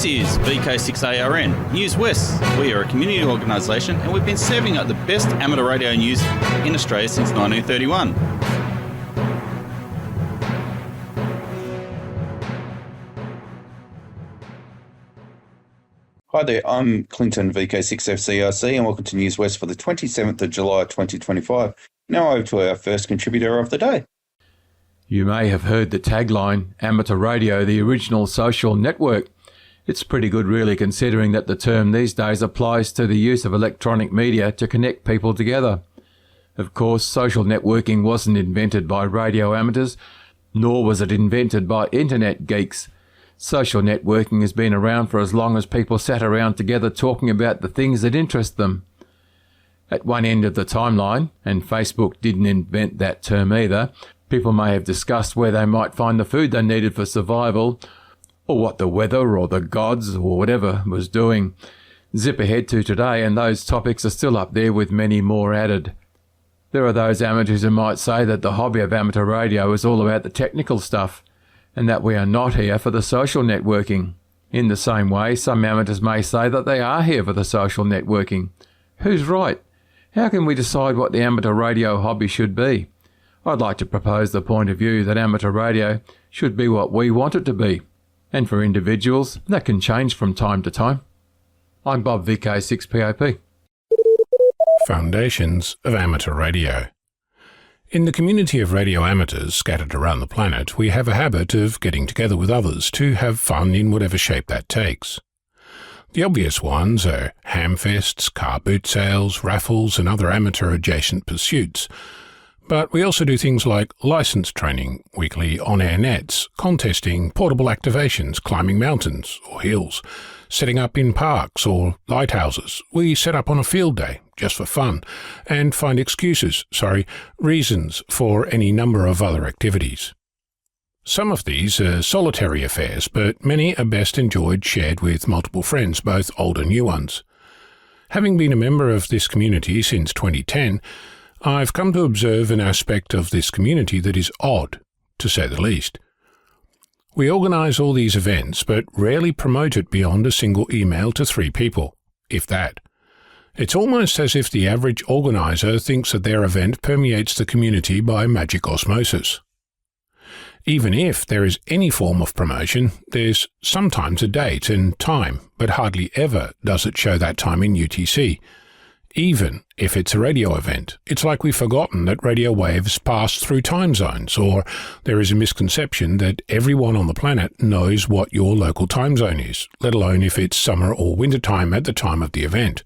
This is VK6ARN, Newswest. We are a community organisation and we've been serving up the best amateur radio news in Australia since 1931. Hi there, I'm Clinton, VK6FCRC, and welcome to Newswest for the 27th of July 2025. Now over to our first contributor of the day. You may have heard the tagline, Amateur Radio, the original social network. It's pretty good really, considering that the term these days applies to the use of electronic media to connect people together. Of course, social networking wasn't invented by radio amateurs, nor was it invented by internet geeks. Social networking has been around for as long as people sat around together talking about the things that interest them. At one end of the timeline, and Facebook didn't invent that term either, people may have discussed where they might find the food they needed for survival, or what the weather or the gods or whatever was doing. Zip ahead to today and those topics are still up there with many more added. There are those amateurs who might say that the hobby of amateur radio is all about the technical stuff, and that we are not here for the social networking. In the same way, some amateurs may say that they are here for the social networking. Who's right? How can we decide what the amateur radio hobby should be? I'd like to propose the point of view that amateur radio should be what we want it to be. And for individuals, that can change from time to time. I'm Bob, VK6POP. Foundations of Amateur Radio. In the community of radio amateurs scattered around the planet, we have a habit of getting together with others to have fun in whatever shape that takes. The obvious ones are hamfests, car boot sales, raffles and other amateur-adjacent pursuits. But we also do things like license training, weekly on-air nets, contesting, portable activations, climbing mountains or hills, setting up in parks or lighthouses. We set up on a field day, just for fun, and find reasons for any number of other activities. Some of these are solitary affairs, but many are best enjoyed shared with multiple friends, both old and new ones. Having been a member of this community since 2010, I've come to observe an aspect of this community that is odd, to say the least. We organise all these events, but rarely promote it beyond a single email to 3 people, if that. It's almost as if the average organiser thinks that their event permeates the community by magic osmosis. Even if there is any form of promotion, there's sometimes a date and time, but hardly ever does it show that time in UTC. Even if it's a radio event, it's like we've forgotten that radio waves pass through time zones, or there is a misconception that everyone on the planet knows what your local time zone is, let alone if it's summer or winter time at the time of the event.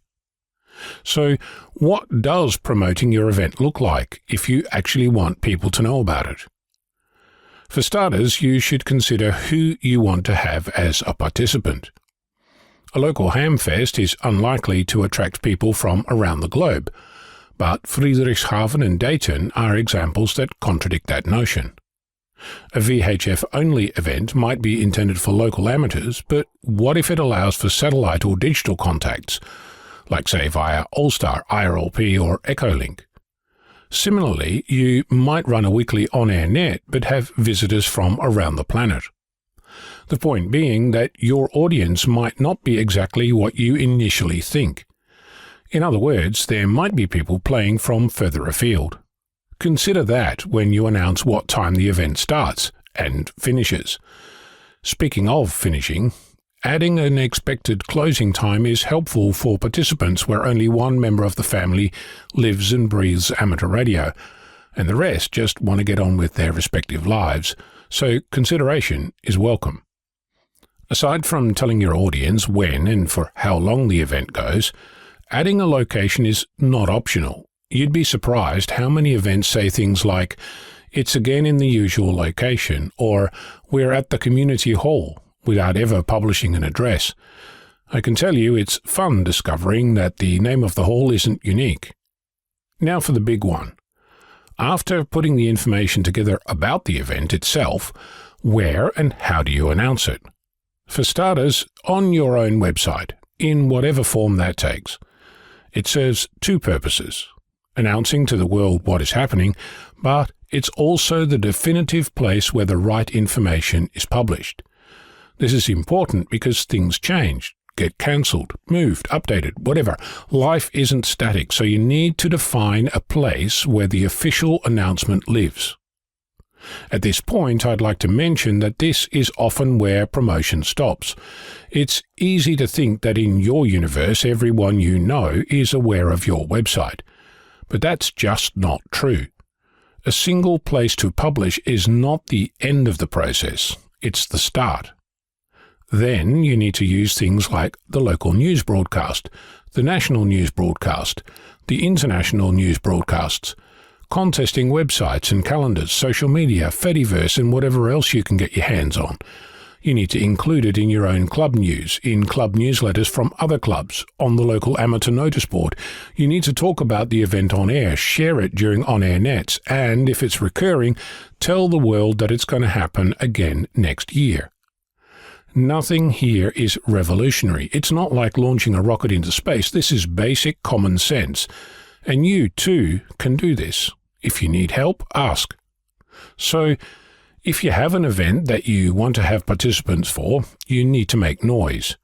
So, what does promoting your event look like if you actually want people to know about it? For starters, you should consider who you want to have as a participant. A local hamfest is unlikely to attract people from around the globe, but Friedrichshafen and Dayton are examples that contradict that notion. A VHF-only event might be intended for local amateurs, but what if it allows for satellite or digital contacts, like say via Allstar, IRLP or Echolink? Similarly, you might run a weekly on-air net but have visitors from around the planet. The point being that your audience might not be exactly what you initially think. In other words, there might be people playing from further afield. Consider that when you announce what time the event starts and finishes. Speaking of finishing, adding an expected closing time is helpful for participants where only one member of the family lives and breathes amateur radio, and the rest just want to get on with their respective lives, so consideration is welcome. Aside from telling your audience when and for how long the event goes, adding a location is not optional. You'd be surprised how many events say things like, "It's again in the usual location," or "We're at the community hall," without ever publishing an address. I can tell you it's fun discovering that the name of the hall isn't unique. Now for the big one. After putting the information together about the event itself, where and how do you announce it? For starters, on your own website, in whatever form that takes. It serves 2 purposes: announcing to the world what is happening, but it's also the definitive place where the right information is published. This is important because things change, get cancelled, moved, updated, whatever. Life isn't static, so you need to define a place where the official announcement lives. At this point, I'd like to mention that this is often where promotion stops. It's easy to think that in your universe, everyone you know is aware of your website. But that's just not true. A single place to publish is not the end of the process, it's the start. Then you need to use things like the local news broadcast, the national news broadcast, the international news broadcasts, contesting websites and calendars, social media, Fediverse, and whatever else you can get your hands on. You need to include it in your own club news, in club newsletters from other clubs, on the local amateur notice board. You need to talk about the event on air, share it during on-air nets, and if it's recurring, tell the world that it's going to happen again next year. Nothing here is revolutionary. It's not like launching a rocket into space. This is basic common sense. And you, too, can do this. If you need help, ask. So, if you have an event that you want to have participants for, you need to make noise.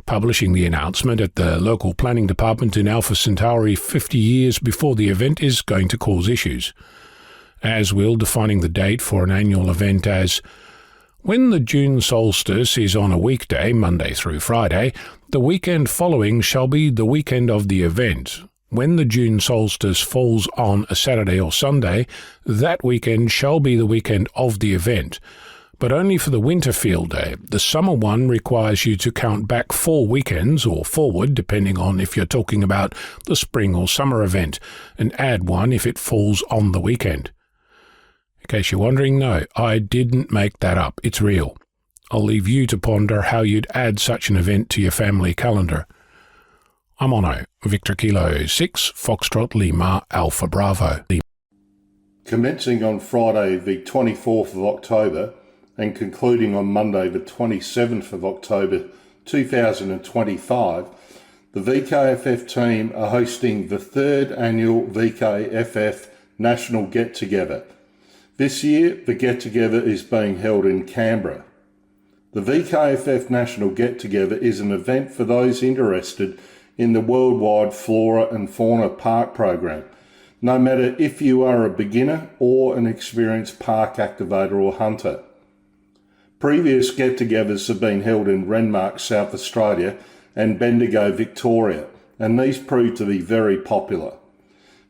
Publishing the announcement at the local planning department in Alpha Centauri 50 years before the event is going to cause issues. As will defining the date for an annual event as when the June solstice is on a weekday, Monday through Friday, the weekend following shall be the weekend of the event. When the June solstice falls on a Saturday or Sunday, that weekend shall be the weekend of the event, but only for the winter field day. The summer one requires you to count back 4 weekends, or forward, depending on if you're talking about the spring or summer event, and add one if it falls on the weekend. In case you're wondering, no, I didn't make that up. It's real. I'll leave you to ponder how you'd add such an event to your family calendar. I'm Ono, Victor Kilo 6, Foxtrot Lima, Alpha Bravo. Commencing on Friday the 24th of October and concluding on Monday the 27th of October 2025, the VKFF team are hosting the 3rd annual VKFF National Get-Together. This year, the get-together is being held in Canberra. The VKFF National Get-Together is an event for those interested in the worldwide Flora and Fauna Park program, no matter if you are a beginner or an experienced park activator or hunter. Previous get-togethers have been held in Renmark, South Australia and Bendigo, Victoria, and these proved to be very popular.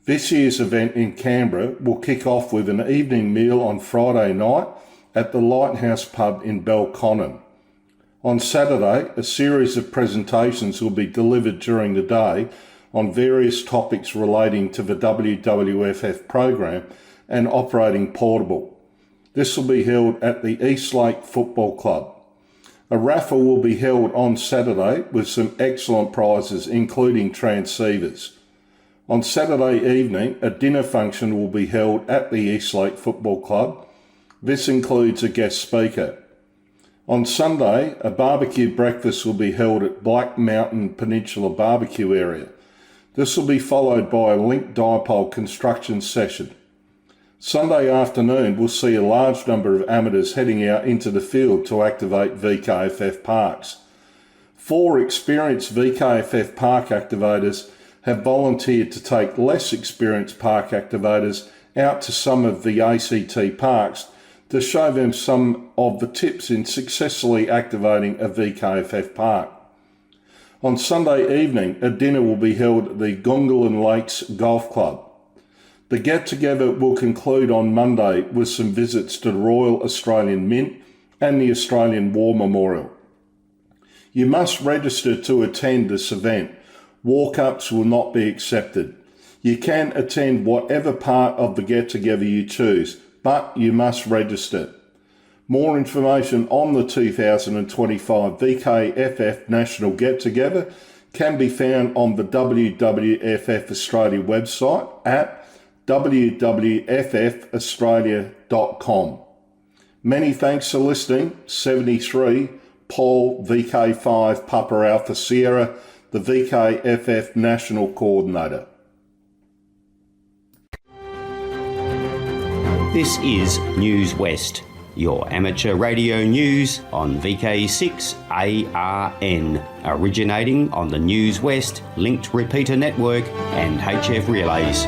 This year's event in Canberra will kick off with an evening meal on Friday night at the Lighthouse Pub in Belconnen. On Saturday, a series of presentations will be delivered during the day on various topics relating to the WWFF program and operating portable. This will be held at the Eastlake Football Club. A raffle will be held on Saturday with some excellent prizes, including transceivers. On Saturday evening, a dinner function will be held at the Eastlake Football Club. This includes a guest speaker. On Sunday, a barbecue breakfast will be held at Black Mountain Peninsula Barbecue Area. This will be followed by a link dipole construction session. Sunday afternoon, we'll see a large number of amateurs heading out into the field to activate VKFF parks. 4 experienced VKFF park activators have volunteered to take less experienced park activators out to some of the ACT parks to show them some of the tips in successfully activating a VKFF park. On Sunday evening, a dinner will be held at the Gungahlin Lakes Golf Club. The get-together will conclude on Monday with some visits to the Royal Australian Mint and the Australian War Memorial. You must register to attend this event. Walk-ups will not be accepted. You can attend whatever part of the get-together you choose, but you must register. More information on the 2025 VKFF National Get-Together can be found on the WWFF Australia website at www.ffaustralia.com. Many thanks for listening. 73, Paul, VK5 Papa Alpha Sierra, the VKFF National Coordinator. This is Newswest. your amateur radio news on VK6ARN, originating on the Newswest linked repeater network and HF relays.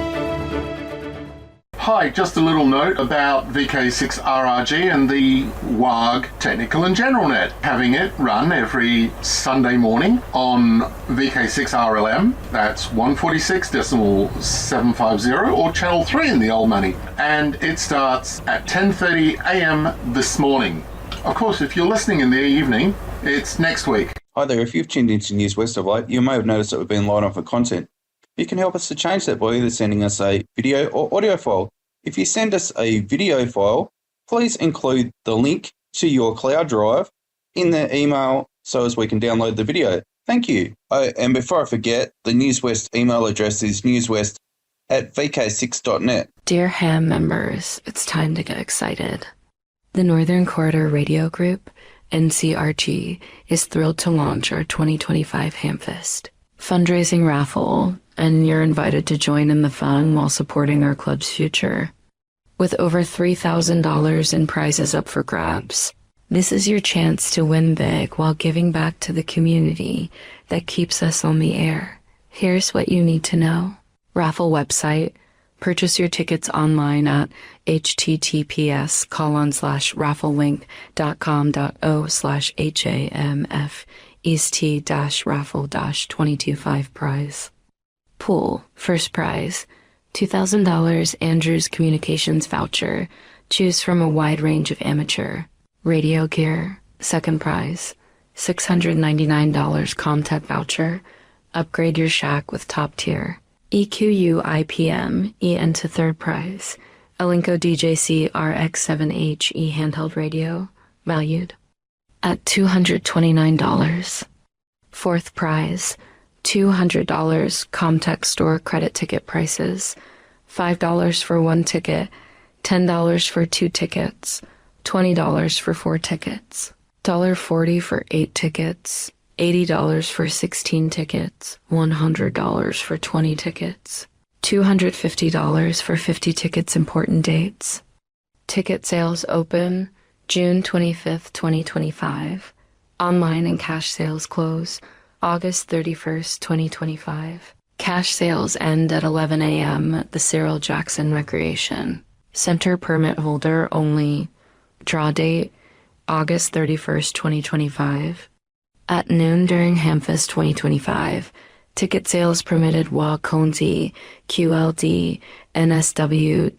Hi, just a little note about VK6RRG and the WAG Technical and General Net. Having it run every Sunday morning on VK6RLM, that's 146.750, or Channel 3 in the old money. And it starts at 10:30 a.m. this morning. Of course, if you're listening in the evening, it's next week. Hi there, if you've tuned into Newswest of late, you may have noticed that we've been light on for content. You can help us to change that by either sending us a video or audio file. If you send us a video file, please include the link to your cloud drive in the email so as we can download the video. Thank you. Oh, and before I forget, the Newswest email address is newswest@vk6.net. Dear HAM members, it's time to get excited. The Northern Corridor Radio Group, NCRG, is thrilled to launch our 2025 Hamfest fundraising raffle, and you're invited to join in the fun while supporting our club's future. With over $3,000 in prizes up for grabs, this is your chance to win big while giving back to the community that keeps us on the air. Here's what you need to know. Raffle website. Purchase your tickets online at https://raffelink.com.o/HAMF East-raffle-225 prize. Pool, first prize, $2,000 Andrews Communications voucher. Choose from a wide range of amateur radio gear. Second prize, $699 Comtech voucher. Upgrade your shack with top tier EQU IPM EN to third prize. Alinco DJC RX7H E handheld radio, valued at $229. Fourth prize, $200 Comtech store credit ticket prices, $5 for one ticket, $10 for two tickets, $20 for four tickets, $1.40 for 8 tickets, $80 for 16 tickets, $100 for 20 tickets, $250 for 50 tickets important dates. Ticket sales open June 25th, 2025. Online and cash sales close August 31st, 2025. Cash sales end at 11 a.m. at the Cyril Jackson Recreation Center. Permit holder only. Draw date August 31st, 2025. At noon during Hamfest 2025. Ticket sales permitted while Conzi QLD NSW.say.tas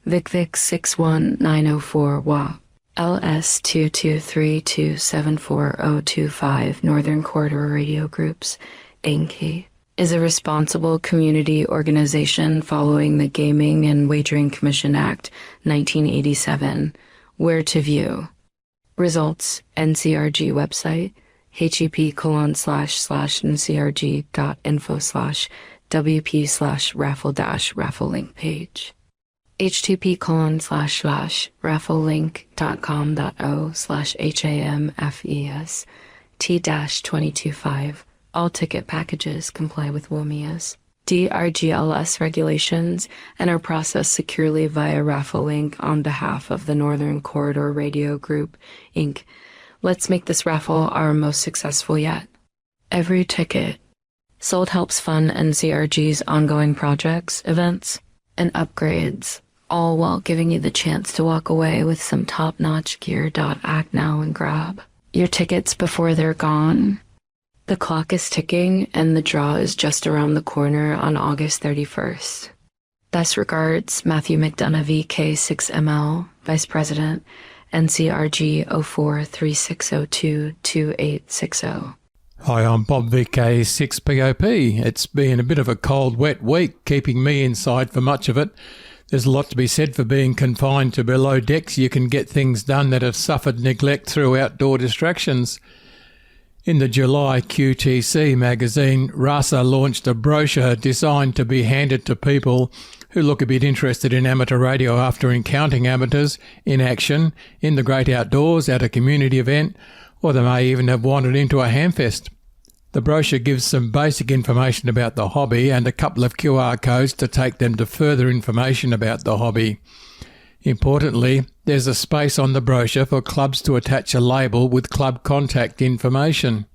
VicVic 61904 WA LS 223274025 Northern Corridor Radio Groups, Inc. is a responsible community organization following the Gaming and Wagering Commission Act 1987. Where to view results: NCRG website hep://ncrg.info/wp/raffle-raffle link page http://rafflelink.com.o/HAMFES T-2025. All ticket packages comply with WOMIA's DRGLS regulations and are processed securely via Raffle Link on behalf of the Northern Corridor Radio Group, Inc. Let's make this raffle our most successful yet. Every ticket sold helps fund NCRG's ongoing projects, events, and upgrades, all while giving you the chance to walk away with some top-notch gear. Act now and grab your tickets before they're gone. The clock is ticking and the draw is just around the corner on August 31st. Best regards, Matthew McDonough, VK6ML, Vice President, NCRG 0436022860. Hi, I'm Bob VK6POP. It's been a bit of a cold, wet week, keeping me inside for much of it. There's a lot to be said for being confined to below decks. You can get things done that have suffered neglect through outdoor distractions. In the July QTC magazine, RASA launched a brochure designed to be handed to people who look a bit interested in amateur radio after encountering amateurs in action in the great outdoors at a community event, or they may even have wandered into a hamfest. The brochure gives some basic information about the hobby and a couple of QR codes to take them to further information about the hobby. Importantly, there's a space on the brochure for clubs to attach a label with club contact information.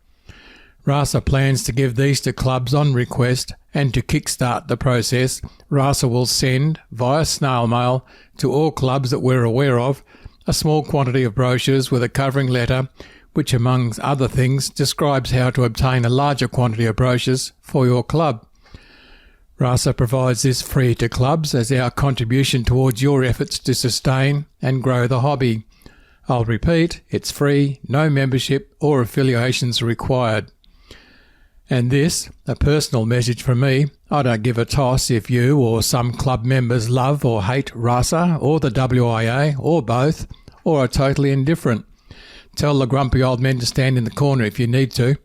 RASA plans to give these to clubs on request, and to kickstart the process, RASA will send, via snail mail, to all clubs that we're aware of, a small quantity of brochures with a covering letter which, among other things, describes how to obtain a larger quantity of brochures for your club. RASA provides this free to clubs as our contribution towards your efforts to sustain and grow the hobby. I'll repeat, it's free, no membership or affiliations required. And this, a personal message from me, I don't give a toss if you or some club members love or hate RASA or the WIA or both, or are totally indifferent. Tell the grumpy old men to stand in the corner if you need to.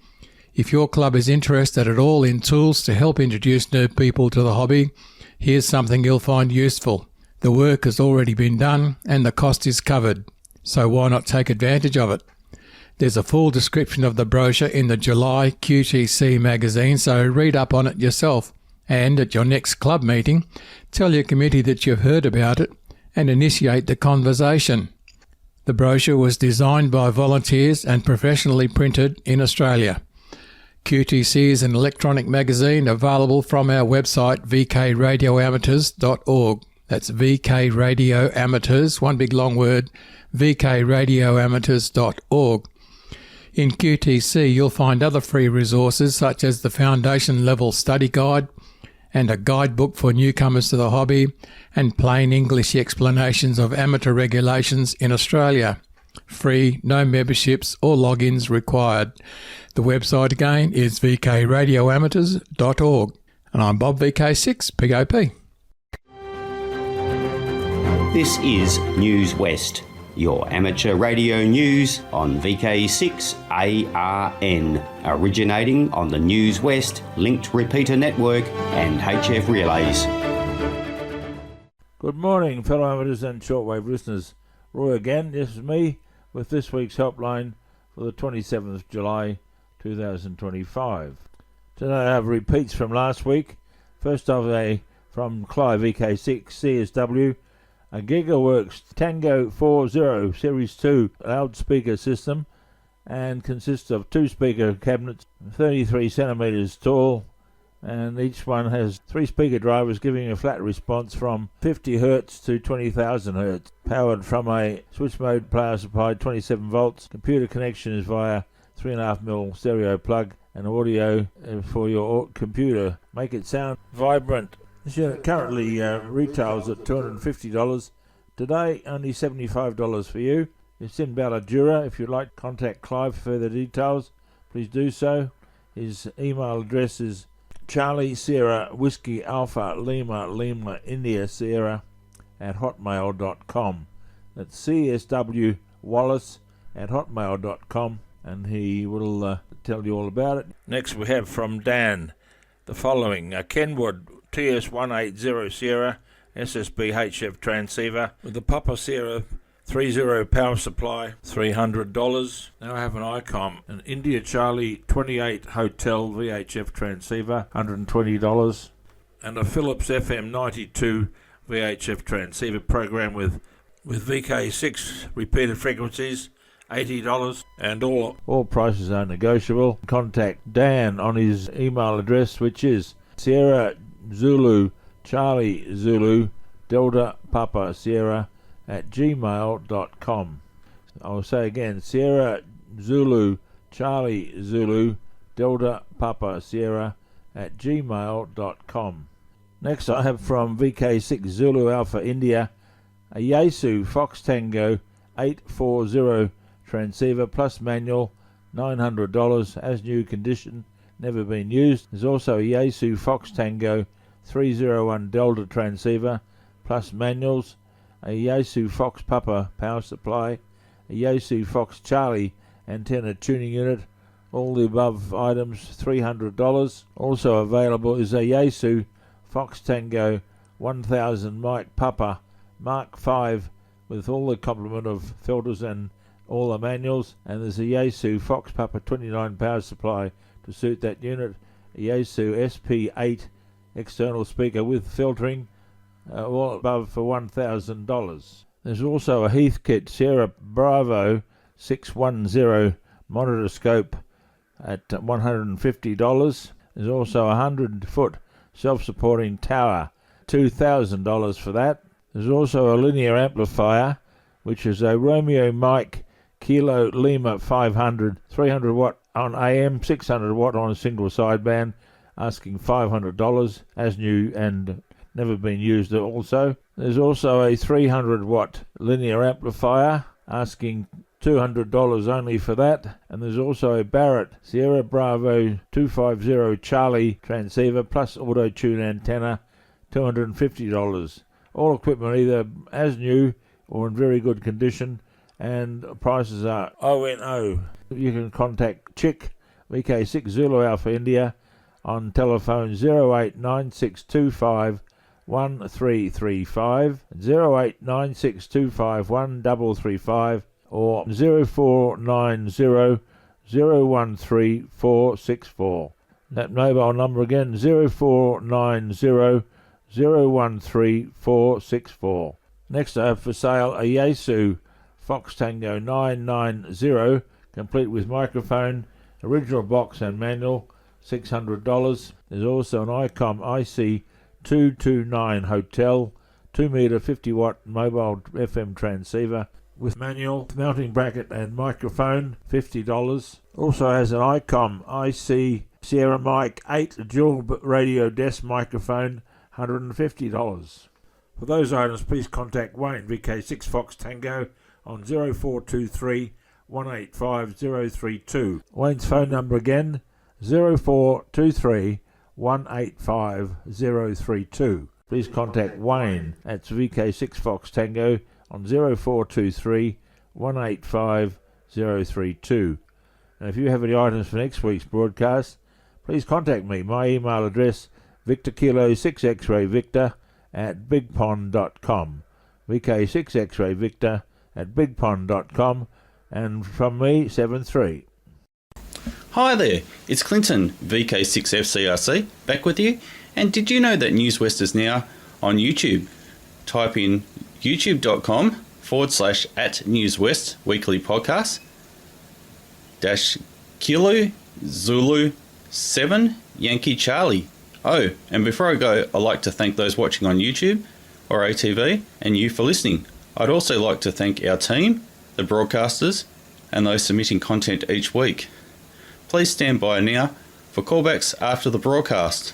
If your club is interested at all in tools to help introduce new people to the hobby, here's something you'll find useful. The work has already been done and the cost is covered, so why not take advantage of it? There's a full description of the brochure in the July QTC magazine, so read up on it yourself. And at your next club meeting, tell your committee that you've heard about it and initiate the conversation. The brochure was designed by volunteers and professionally printed in Australia. QTC is an electronic magazine available from our website vkradioamateurs.org. That's vkradioamateurs, one big long word, vkradioamateurs.org. In QTC, you'll find other free resources such as the Foundation Level Study Guide and a guidebook for newcomers to the hobby and plain English explanations of amateur regulations in Australia. Free, no memberships or logins required. The website again is vkradioamateurs.org. And I'm Bob VK6 POP. This is Newswest, your amateur radio news on VK6ARN, originating on the Newswest linked repeater network and HF relays. Good morning, fellow amateurs and shortwave listeners. Roy again, this is me with this week's helpline for the 27th July 2025. Today I have repeats from last week. First off, from Clive VK6 CSW, a GigaWorks Tango 40 Series 2 loudspeaker system, and consists of two speaker cabinets 33 centimeters tall, and each one has three speaker drivers giving a flat response from 50 Hz to 20,000 Hz. Powered from a switch mode power supply 27 volts. Computer connection is via 3.5mm stereo plug and audio for your computer. Make it sound vibrant. This unit currently retails at $250. Today, only $75 for you. It's in Balladura. If you'd like to contact Clive for further details, please do so. His email address is Charlie Sierra Whiskey Alpha Lima Lima India Sierra at hotmail.com. That's CSW Wallace at hotmail.com, and he will tell you all about it. Next we have from Dan the following: a Kenwood TS180 Sierra SSB HF transceiver with the Papa Sierra 30 power supply, $300. Now I have an ICOM, an India Charlie 28 Hotel VHF transceiver, $120. And a Philips FM92 VHF transceiver program with VK6 repeated frequencies, $80. And all prices are negotiable. Contact Dan on his email address, which is Sierra Zulu Charlie Zulu Delta Papa Sierra at gmail.com. I'll say again, Sierra Zulu Charlie Zulu Delta Papa Sierra at gmail.com. Next I have from VK6 Zulu Alpha India, a Yaesu Fox Tango 840 transceiver plus manual, $900 as new condition, never been used. There's also a Yaesu Fox Tango 301 Delta transceiver plus manuals, a Yaesu Fox Papa power supply, a Yaesu Fox Charlie antenna tuning unit. All the above items $300. Also available is a Yaesu Fox Tango 1000 mic Papa Mark 5 with all the complement of filters and all the manuals, and there's a Yaesu Fox Papa 29 power supply to suit that unit, a Yaesu SP8 external speaker with filtering, all above for $1,000. There's also a Heathkit Sierra Bravo 610 monitor scope at $150. There's also a 100-foot self-supporting tower, $2,000 for that. There's also a linear amplifier, which is a Romeo Mike Kilo Lima 500, 300 watt on AM, 600 watt on a single sideband, asking $500, as new and never been used also. There's also a 300 watt linear amplifier, asking $200 only for that. And there's also a Barrett Sierra Bravo 250 Charlie transceiver plus auto tune antenna, $250. All equipment either as new or in very good condition, and prices are O&O. You can contact Chick, VK6 Zulu Alpha India, on telephone 089625 1335, 089625 1335, or 0490 013 464. That mobile number again, 0490 013 464. Next I have for sale a Yaesu Fox Tango 990, complete with microphone, original box and manual, $600. There's also an ICOM IC229 Hotel, 2 meter 50 watt mobile FM transceiver with manual, mounting bracket and microphone, $50. Also has an ICOM IC Sierra Mic 8 dual radio desk microphone, $150. For those items, please contact Wayne, VK6 Fox Tango, on 0423 185 032. Wayne's phone number again, 0423 185 032. Please contact Wayne at VK6 Fox Tango on 0423 185 032. And if you have any items for next week's broadcast, please contact me. My email address, Victor Kilo 6 X-Ray Victor at bigpond.com. VK6 X-Ray Victor at bigpond.com. And from me, 73. Hi there, it's Clinton, VK6FCRC, back with you. And did you know that Newswest is now on YouTube? Type in youtube.com/@Newswest weekly podcast Kilo Zulu 7 Yankee Charlie. Oh, and before I go, I'd like to thank those watching on YouTube or ATV and you for listening. I'd also like to thank our team, the broadcasters, and those submitting content each week. Please stand by now for callbacks after the broadcast.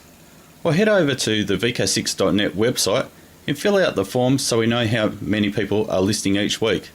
Or head over to the VK6.net website and fill out the form so we know how many people are listening each week.